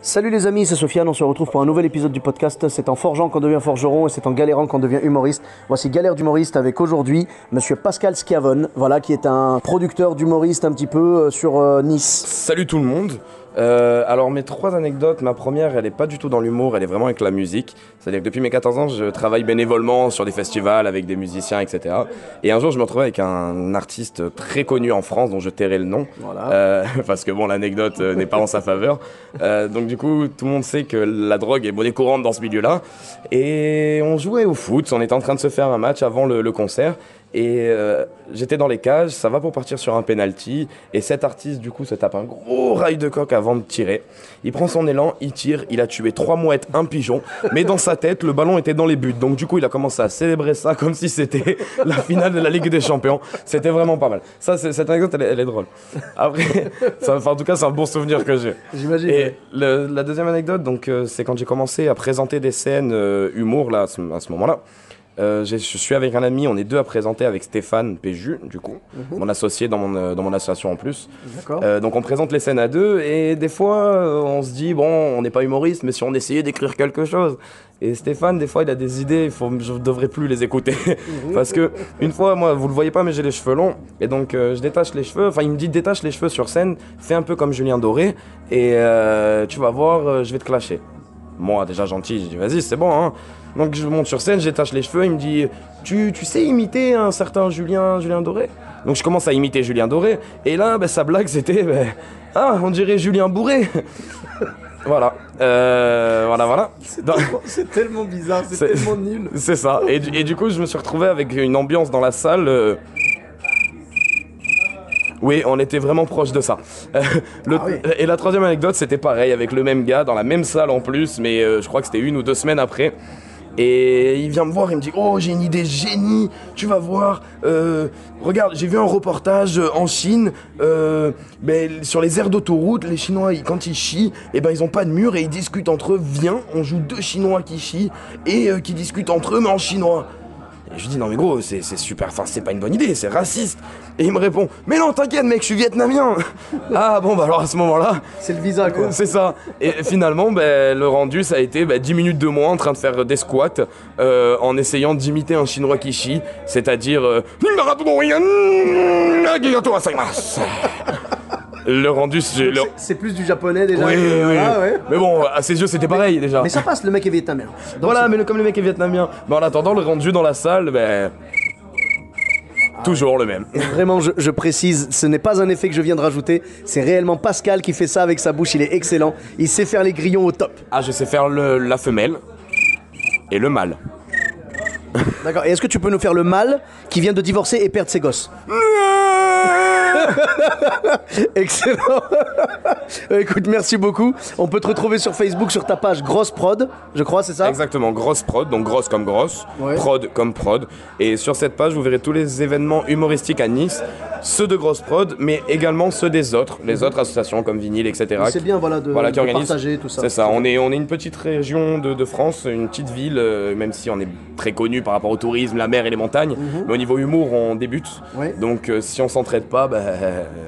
Salut les amis, c'est Sofiane, on se retrouve pour un nouvel épisode du podcast. C'est en forgeant qu'on devient forgeron et c'est en galérant qu'on devient humoriste. Voici Galère d'humoriste avec aujourd'hui monsieur Pascal Schiavone, voilà, qui est un producteur d'humoriste un petit peu sur Nice. Salut tout le monde. Alors mes trois anecdotes, ma première elle est pas du tout dans l'humour, elle est vraiment avec la musique. C'est-à-dire que depuis mes 14 ans je travaille bénévolement sur des festivals avec des musiciens, etc. Et un jour je me retrouvais avec un artiste très connu en France dont je tairai le nom, Voilà. parce que bon l'anecdote n'est pas en sa faveur. Donc du coup tout le monde sait que la drogue est monnaie courante dans ce milieu-là. Et on jouait au foot, on était en train de se faire un match avant le concert. Et j'étais dans les cages, ça va pour partir sur un penalty. Et cet artiste du coup se tape un gros rail de coq avant de tirer. Il prend son élan, il tire, il a tué 3 mouettes, un pigeon. Mais dans sa tête, le ballon était dans les buts. Donc du coup il a commencé à célébrer ça comme si c'était la finale de la Ligue des Champions. C'était vraiment pas mal. Ça, cette anecdote elle est drôle. Après, en tout cas c'est un bon souvenir que j'ai. J'imagine. Et la deuxième anecdote, donc, c'est quand j'ai commencé à présenter des scènes humour là, à ce moment-là. Je suis avec un ami, on est deux à présenter avec Stéphane Péju, du coup, mon associé dans mon association en plus. D'accord. Donc on présente les scènes à deux et des fois on se dit, bon, on n'est pas humoriste, mais si on essayait d'écrire quelque chose. Et Stéphane, des fois, il a des idées, je devrais plus les écouter. Parce que, une fois, moi, vous le voyez pas, mais j'ai les cheveux longs. Et donc, je détache les cheveux. Enfin, il me dit, détache les cheveux sur scène, fais un peu comme Julien Doré, et tu vas voir, je vais te clasher. Moi, déjà gentil, je dis, vas-y, c'est bon, hein. Donc je monte sur scène, j'étache les cheveux, il me dit tu sais imiter un certain Julien Doré? Donc je commence à imiter Julien Doré, et là sa blague c'était on dirait Julien Bourré. Voilà. Voilà. C'est tellement bizarre, c'est tellement nul. C'est ça. Et du coup je me suis retrouvé avec une ambiance dans la salle. Oui, on était vraiment proche de ça. Oui. Et la troisième anecdote, c'était pareil, avec le même gars, dans la même salle en plus, mais je crois que c'était 1 ou 2 semaines après. Et il vient me voir, il me dit « Oh, j'ai une idée génie, tu vas voir, regarde, j'ai vu un reportage en Chine, sur les aires d'autoroute, les Chinois, quand ils chient, ils ont pas de mur et ils discutent entre eux. Viens, on joue 2 Chinois qui chient et qui discutent entre eux, mais en chinois. » Et je lui dis non mais gros c'est super, enfin c'est pas une bonne idée, c'est raciste. Et il me répond mais non t'inquiète mec, je suis vietnamien. Ah bon alors à ce moment-là C'est le visa quoi. c'est ça. Et finalement le rendu ça a été 10 minutes de moi en train de faire des squats en essayant d'imiter un chinois qui chie, c'est-à-dire le rendu C'est plus du japonais déjà. Oui. Ouais. Mais bon, à ses yeux, c'était pareil déjà. Mais ça passe, le mec est vietnamien. Donc Voilà, mais comme le mec est vietnamien. Mais en attendant, le rendu dans la salle, toujours le même. Vraiment, je précise, ce n'est pas un effet que je viens de rajouter, c'est réellement Pascal qui fait ça avec sa bouche, il est excellent. Il sait faire les grillons au top. Ah, je sais faire la femelle et le mâle. D'accord, et est-ce que tu peux nous faire le mâle qui vient de divorcer et perdre ses gosses? Excellent. Écoute, merci beaucoup. On peut te retrouver sur Facebook sur ta page Grosse Prod, je crois, c'est ça? Exactement, grosse prod, donc grosse comme grosse, Ouais. prod comme prod. Et sur cette page, vous verrez tous les événements humoristiques à Nice, ceux de grosse prod, mais également ceux des autres, les autres associations comme Vinyl, etc. C'est bien de qui organisent. partager tout ça. C'est ça, on est une petite région de France, une petite ville, même si on est très connu par rapport au tourisme, la mer et les montagnes, mais au niveau humour, on débute. Ouais. Donc si on s'entraide pas,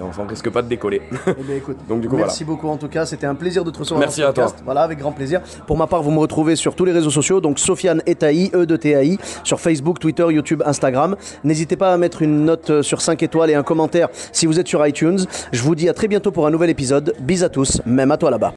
on risque pas de décoller. Eh bien, écoute, Donc, du coup, merci beaucoup en tout cas, c'était un plaisir de te recevoir Merci dans ce à toi. podcast. Voilà, avec grand plaisir. Pour ma part, vous me retrouvez sur tous les réseaux sociaux, donc Sofiane Etaï, E-de-T-A-I, sur Facebook, Twitter, YouTube, Instagram. N'hésitez pas à mettre une note sur 5 étoiles et un commentaire si vous êtes sur iTunes. Je vous dis à très bientôt pour un nouvel épisode. Bis à tous, même à toi là-bas.